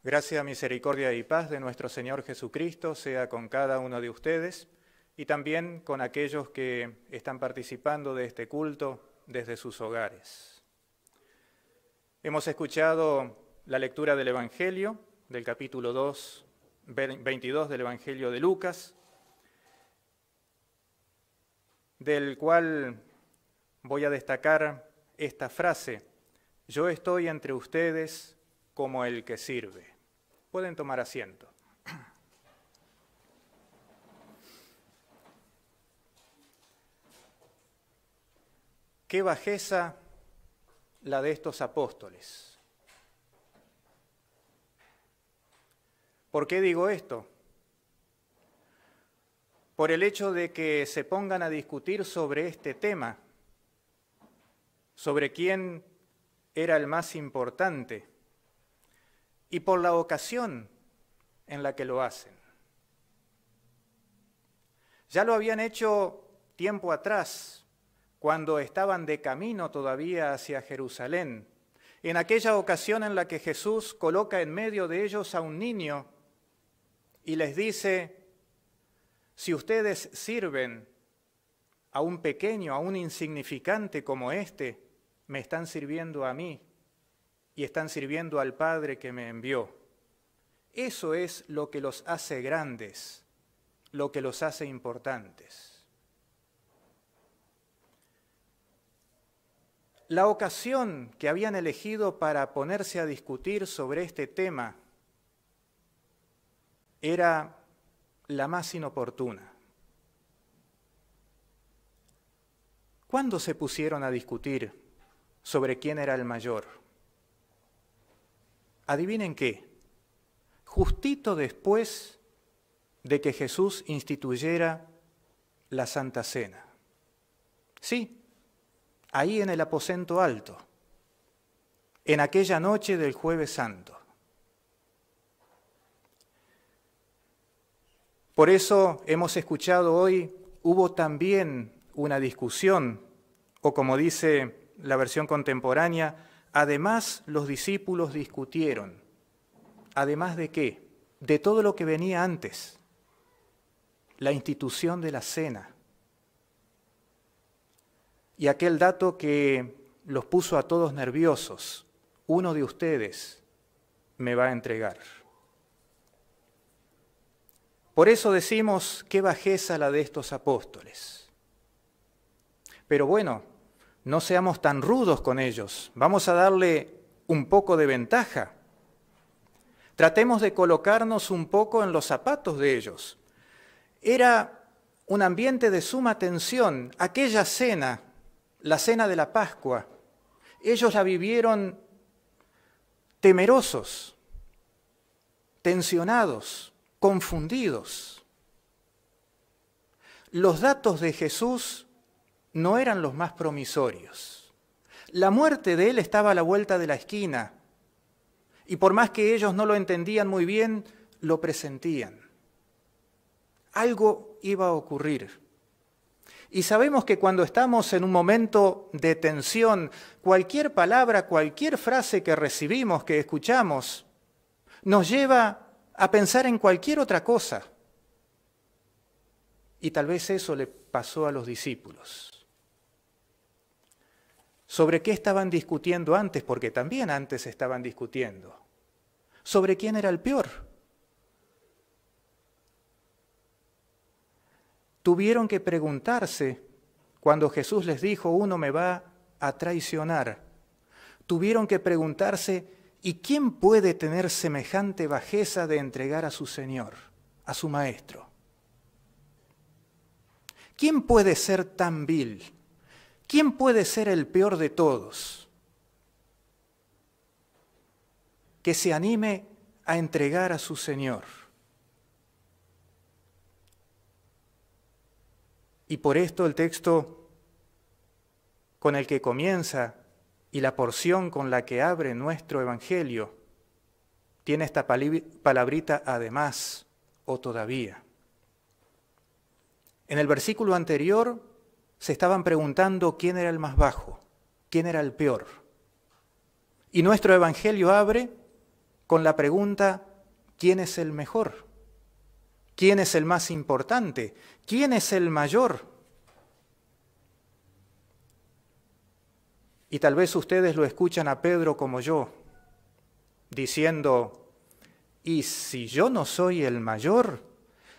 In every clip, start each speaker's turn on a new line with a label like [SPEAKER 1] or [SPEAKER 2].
[SPEAKER 1] Gracia, misericordia y paz de nuestro Señor Jesucristo sea con cada uno de ustedes y también con aquellos que están participando de este culto desde sus hogares. Hemos escuchado la lectura del Evangelio, del capítulo 2, 22 del Evangelio de Lucas, del cual voy a destacar esta frase: yo estoy entre ustedes como el que sirve. Pueden tomar asiento. Qué bajeza la de estos apóstoles. ¿Por qué digo esto? Por el hecho de que se pongan a discutir sobre este tema, sobre quién era el más importante, y por la ocasión en la que lo hacen. Ya lo habían hecho tiempo atrás, cuando estaban de camino todavía hacia Jerusalén, en aquella ocasión en la que Jesús coloca en medio de ellos a un niño y les dice: si ustedes sirven a un pequeño, a un insignificante como este, me están sirviendo a mí y están sirviendo al Padre que me envió. Eso es lo que los hace grandes, lo que los hace importantes. La ocasión que habían elegido para ponerse a discutir sobre este tema era la más inoportuna. ¿Cuándo se pusieron a discutir sobre quién era el mayor? Adivinen qué, justito después de que Jesús instituyera la Santa Cena. Sí, ahí en el aposento alto, en aquella noche del Jueves Santo. Por eso hemos escuchado hoy, hubo también una discusión, o como dice la versión contemporánea, además los discípulos discutieron. ¿Además de qué? De todo lo que venía antes, la institución de la cena. Y aquel dato que los puso a todos nerviosos: uno de ustedes me va a entregar. Por eso decimos, qué bajeza la de estos apóstoles. Pero bueno, no seamos tan rudos con ellos, vamos a darle un poco de ventaja. Tratemos de colocarnos un poco en los zapatos de ellos. Era un ambiente de suma tensión, aquella cena, la cena de la Pascua. Ellos la vivieron temerosos, tensionados, confundidos. Los datos de Jesús no eran los más promisorios. La muerte de él estaba a la vuelta de la esquina, y por más que ellos no lo entendían muy bien, lo presentían. Algo iba a ocurrir. Y sabemos que cuando estamos en un momento de tensión, cualquier palabra, cualquier frase que recibimos, que escuchamos, nos lleva a pensar en cualquier otra cosa. Y tal vez eso le pasó a los discípulos. ¿Sobre qué estaban discutiendo antes? Porque también antes estaban discutiendo. ¿Sobre quién era el peor? Tuvieron que preguntarse, cuando Jesús les dijo: uno me va a traicionar. Tuvieron que preguntarse: ¿y quién puede tener semejante bajeza de entregar a su Señor, a su Maestro? ¿Quién puede ser tan vil? ¿Quién puede ser el peor de todos que se anime a entregar a su Señor? Y por esto el texto con el que comienza y la porción con la que abre nuestro Evangelio tiene esta palabrita además o todavía. En el versículo anterior se estaban preguntando quién era el más bajo, quién era el peor. Y nuestro Evangelio abre con la pregunta, ¿quién es el mejor? ¿Quién es el más importante? ¿Quién es el mayor? Y tal vez ustedes lo escuchan a Pedro como yo, diciendo, ¿y si yo no soy el mayor?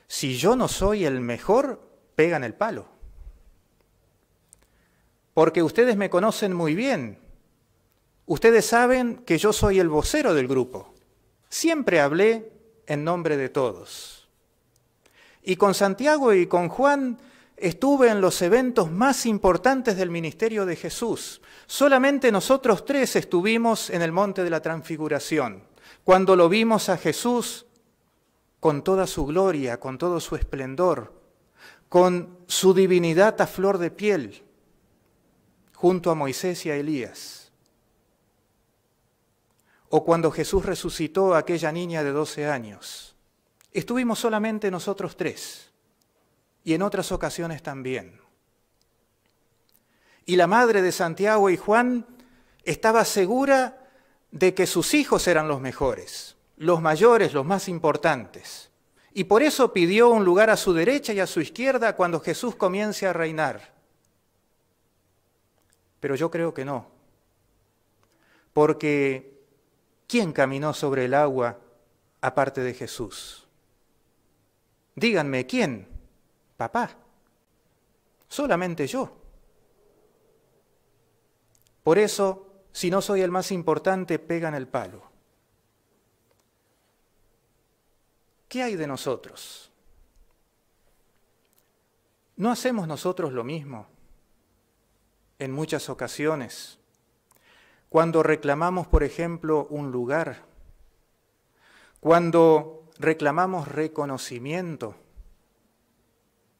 [SPEAKER 1] Si yo no soy el mejor, pegan el palo. Porque ustedes me conocen muy bien. Ustedes saben que yo soy el vocero del grupo. Siempre hablé en nombre de todos. Y con Santiago y con Juan estuve en los eventos más importantes del ministerio de Jesús. Solamente nosotros tres estuvimos en el Monte de la Transfiguración, cuando lo vimos a Jesús con toda su gloria, con todo su esplendor, con su divinidad a flor de piel, junto a Moisés y a Elías. O cuando Jesús resucitó a aquella niña de 12 años. Estuvimos solamente nosotros tres, y en otras ocasiones también. Y la madre de Santiago y Juan estaba segura de que sus hijos eran los mejores, los mayores, los más importantes. Y por eso pidió un lugar a su derecha y a su izquierda cuando Jesús comience a reinar. Pero yo creo que no. Porque ¿quién caminó sobre el agua aparte de Jesús? Díganme, ¿quién? Papá. Solamente yo. Por eso, si no soy el más importante, pegan el palo. ¿Qué hay de nosotros? ¿No hacemos nosotros lo mismo en muchas ocasiones? Cuando reclamamos, por ejemplo, un lugar, cuando reclamamos reconocimiento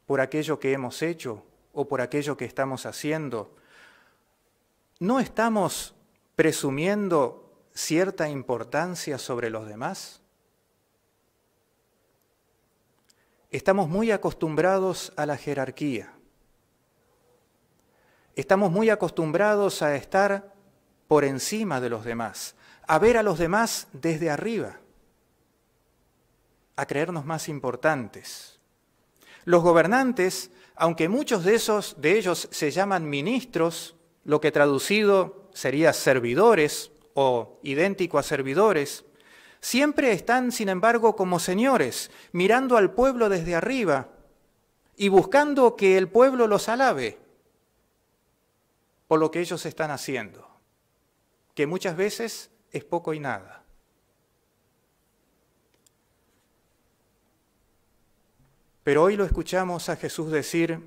[SPEAKER 1] por aquello que hemos hecho o por aquello que estamos haciendo, ¿no estamos presumiendo cierta importancia sobre los demás? Estamos muy acostumbrados a la jerarquía. Estamos muy acostumbrados a estar por encima de los demás, a ver a los demás desde arriba, a creernos más importantes. Los gobernantes, aunque muchos de ellos se llaman ministros, lo que traducido sería servidores o idéntico a servidores, siempre están, sin embargo, como señores, mirando al pueblo desde arriba y buscando que el pueblo los alabe por lo que ellos están haciendo, que muchas veces es poco y nada. Pero hoy lo escuchamos a Jesús decir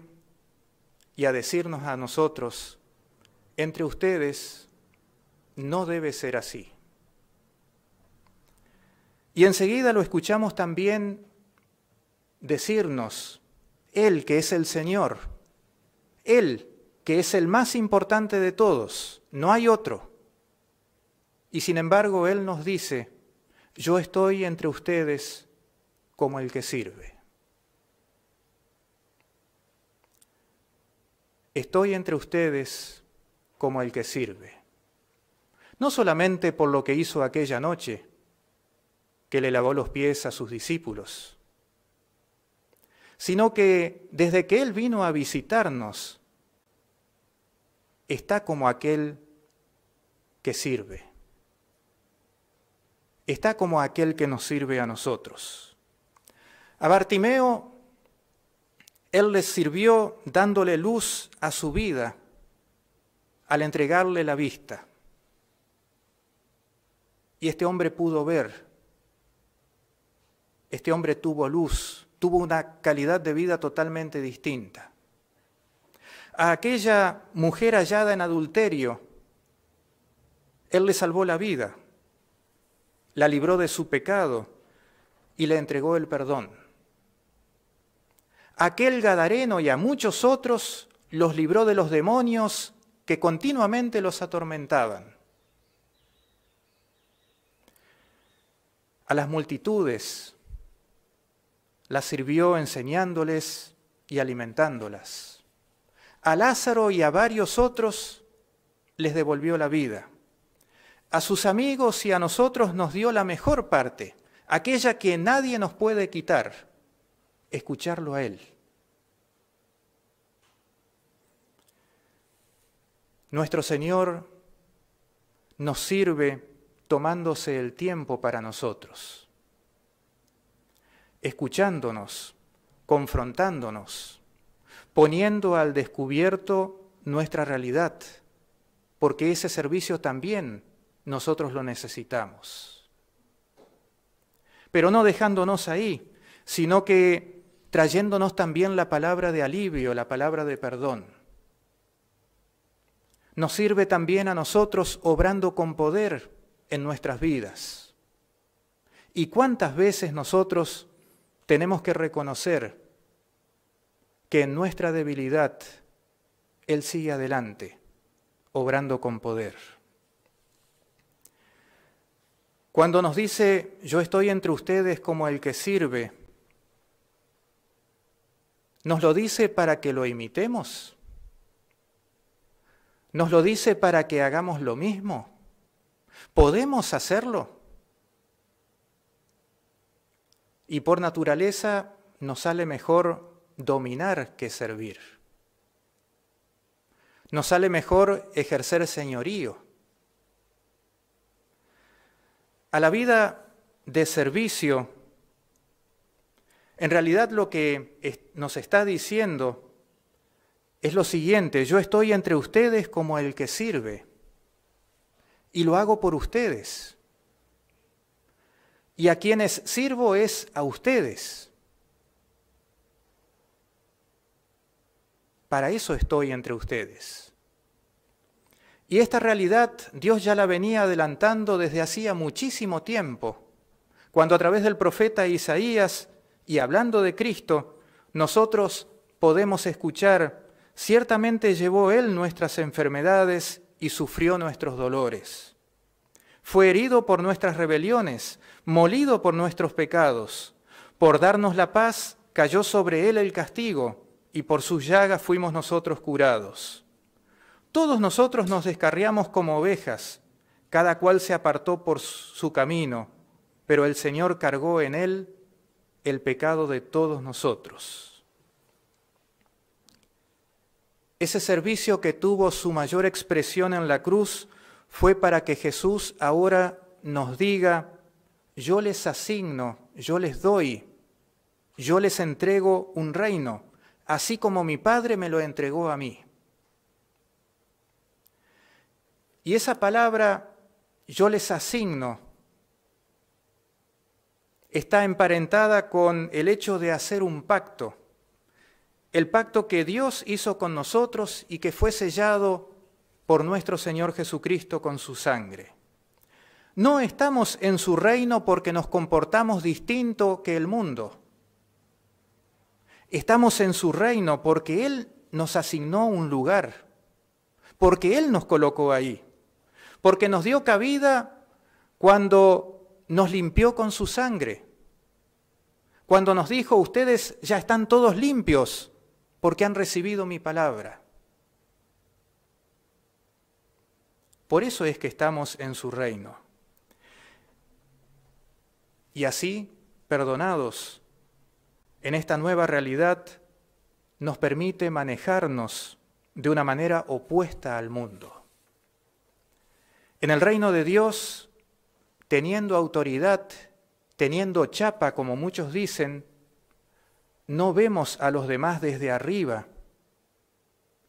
[SPEAKER 1] y a decirnos a nosotros, entre ustedes no debe ser así. Y enseguida lo escuchamos también decirnos, Él que es el Señor, Él que es el más importante de todos, no hay otro. Y sin embargo Él nos dice, yo estoy entre ustedes como el que sirve. Estoy entre ustedes como el que sirve. No solamente por lo que hizo aquella noche, que le lavó los pies a sus discípulos, sino que desde que Él vino a visitarnos, está como aquel que sirve. Está como aquel que nos sirve a nosotros. A Bartimeo, Él les sirvió dándole luz a su vida al entregarle la vista. Y este hombre pudo ver, este hombre tuvo luz, tuvo una calidad de vida totalmente distinta. A aquella mujer hallada en adulterio, Él le salvó la vida, la libró de su pecado y le entregó el perdón. A aquel gadareno y a muchos otros los libró de los demonios que continuamente los atormentaban. A las multitudes las sirvió enseñándoles y alimentándolas. A Lázaro y a varios otros les devolvió la vida. a sus amigos y a nosotros nos dio la mejor parte, aquella que nadie nos puede quitar, escucharlo a Él. Nuestro Señor nos sirve tomándose el tiempo para nosotros, escuchándonos, confrontándonos, poniendo al descubierto nuestra realidad, porque ese servicio también nosotros lo necesitamos. Pero no dejándonos ahí, sino que trayéndonos también la palabra de alivio, la palabra de perdón. Nos sirve también a nosotros obrando con poder en nuestras vidas. ¿Y cuántas veces nosotros tenemos que reconocer que en nuestra debilidad Él sigue adelante, obrando con poder? Cuando nos dice, yo estoy entre ustedes como el que sirve, ¿nos lo dice para que lo imitemos? ¿Nos lo dice para que hagamos lo mismo? ¿Podemos hacerlo? Y por naturaleza nos sale mejor dominar que servir. Nos sale mejor ejercer señorío. A la vida de servicio, en realidad lo que nos está diciendo es lo siguiente: yo estoy entre ustedes como el que sirve, y lo hago por ustedes. Y a quienes sirvo es a ustedes. Para eso estoy entre ustedes. Y esta realidad Dios ya la venía adelantando desde hacía muchísimo tiempo, cuando a través del profeta Isaías y hablando de Cristo, nosotros podemos escuchar: ciertamente llevó Él nuestras enfermedades y sufrió nuestros dolores. Fue herido por nuestras rebeliones, molido por nuestros pecados. Por darnos la paz, cayó sobre Él el castigo, y por sus llagas fuimos nosotros curados. Todos nosotros nos descarriamos como ovejas, cada cual se apartó por su camino, pero el Señor cargó en Él el pecado de todos nosotros. Ese servicio que tuvo su mayor expresión en la cruz fue para que Jesús ahora nos diga: yo les asigno, yo les doy, yo les entrego un reino, así como mi Padre me lo entregó a mí. Y esa palabra, yo les asigno, está emparentada con el hecho de hacer un pacto. El pacto que Dios hizo con nosotros y que fue sellado por nuestro Señor Jesucristo con su sangre. No estamos en su reino porque nos comportamos distinto que el mundo. Estamos en su reino porque Él nos asignó un lugar, porque Él nos colocó ahí, porque nos dio cabida cuando nos limpió con su sangre, cuando nos dijo: ustedes ya están todos limpios porque han recibido mi palabra. Por eso es que estamos en su reino. Y así, perdonados, en esta nueva realidad, nos permite manejarnos de una manera opuesta al mundo. En el reino de Dios, teniendo autoridad, teniendo chapa, como muchos dicen, no vemos a los demás desde arriba,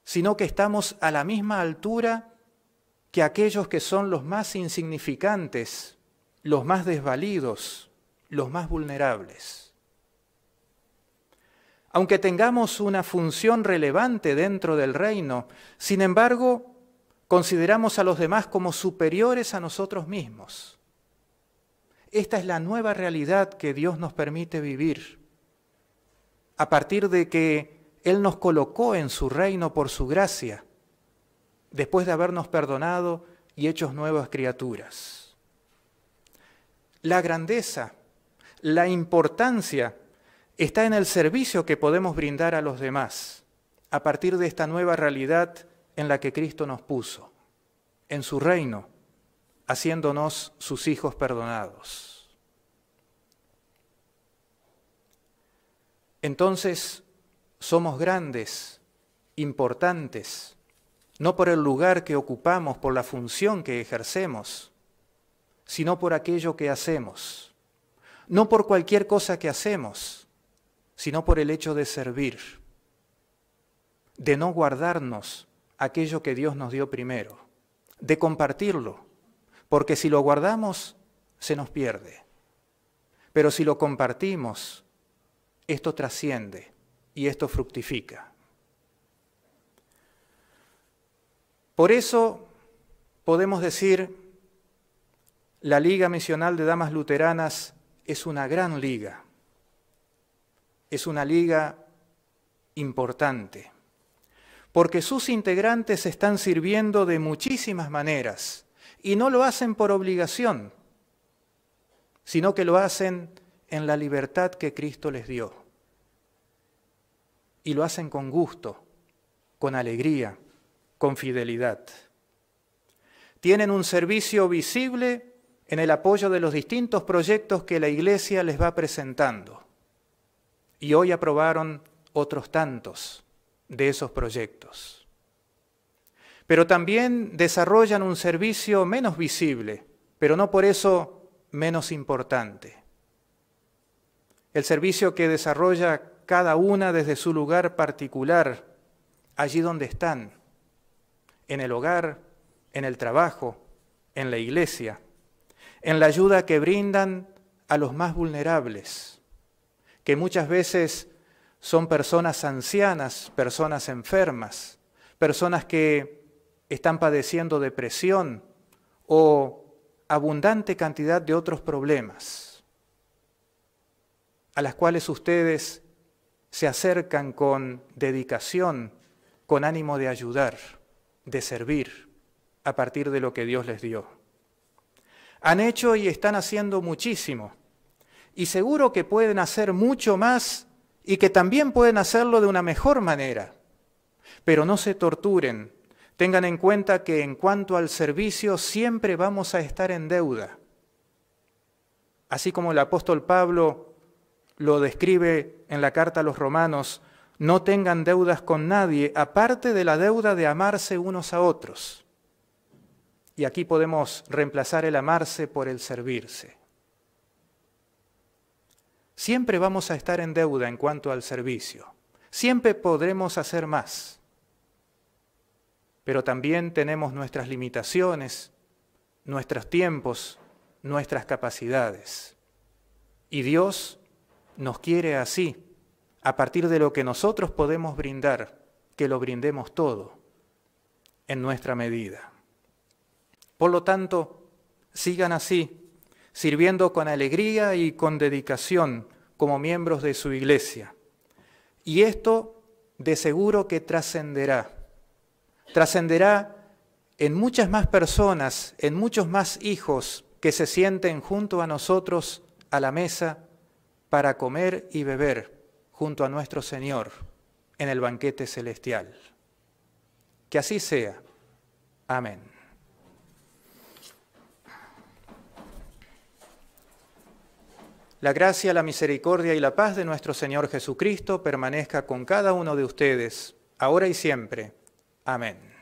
[SPEAKER 1] sino que estamos a la misma altura que aquellos que son los más insignificantes, los más desvalidos, los más vulnerables. Aunque tengamos una función relevante dentro del reino, sin embargo, consideramos a los demás como superiores a nosotros mismos. Esta es la nueva realidad que Dios nos permite vivir, a partir de que Él nos colocó en su reino por su gracia, después de habernos perdonado y hechos nuevas criaturas. La grandeza, la importancia está en el servicio que podemos brindar a los demás, a partir de esta nueva realidad en la que Cristo nos puso, en su reino, haciéndonos sus hijos perdonados. Entonces somos grandes, importantes, no por el lugar que ocupamos, por la función que ejercemos, sino por aquello que hacemos. No por cualquier cosa que hacemos, sino por el hecho de servir, de no guardarnos aquello que Dios nos dio primero, de compartirlo, porque si lo guardamos, se nos pierde. Pero si lo compartimos, esto trasciende y esto fructifica. Por eso podemos decir, la Liga Misional de Damas Luteranas es una gran liga, es una liga importante, porque sus integrantes están sirviendo de muchísimas maneras y no lo hacen por obligación, sino que lo hacen en la libertad que Cristo les dio. Y lo hacen con gusto, con alegría, con fidelidad. Tienen un servicio visible en el apoyo de los distintos proyectos que la Iglesia les va presentando. Y hoy aprobaron otros tantos de esos proyectos. Pero también desarrollan un servicio menos visible, pero no por eso menos importante. El servicio que desarrolla cada una desde su lugar particular, allí donde están, en el hogar, en el trabajo, en la iglesia, en la ayuda que brindan a los más vulnerables, que muchas veces son personas ancianas, personas enfermas, personas que están padeciendo depresión o abundante cantidad de otros problemas, a las cuales ustedes se acercan con dedicación, con ánimo de ayudar, de servir a partir de lo que Dios les dio. Han hecho y están haciendo muchísimo, y seguro que pueden hacer mucho más y que también pueden hacerlo de una mejor manera. Pero no se torturen, tengan en cuenta que en cuanto al servicio siempre vamos a estar en deuda. Así como el apóstol Pablo lo describe en la carta a los Romanos, no tengan deudas con nadie, aparte de la deuda de amarse unos a otros. Y aquí podemos reemplazar el amarse por el servirse. Siempre vamos a estar en deuda en cuanto al servicio. Siempre podremos hacer más. Pero también tenemos nuestras limitaciones, nuestros tiempos, nuestras capacidades. Y Dios nos quiere así, a partir de lo que nosotros podemos brindar, que lo brindemos todo en nuestra medida. Por lo tanto, sigan así, sirviendo con alegría y con dedicación como miembros de su iglesia. Y esto de seguro que trascenderá. Trascenderá en muchas más personas, en muchos más hijos que se sienten junto a nosotros a la mesa para comer y beber junto a nuestro Señor en el banquete celestial. Que así sea. Amén. La gracia, la misericordia y la paz de nuestro Señor Jesucristo permanezca con cada uno de ustedes, ahora y siempre. Amén.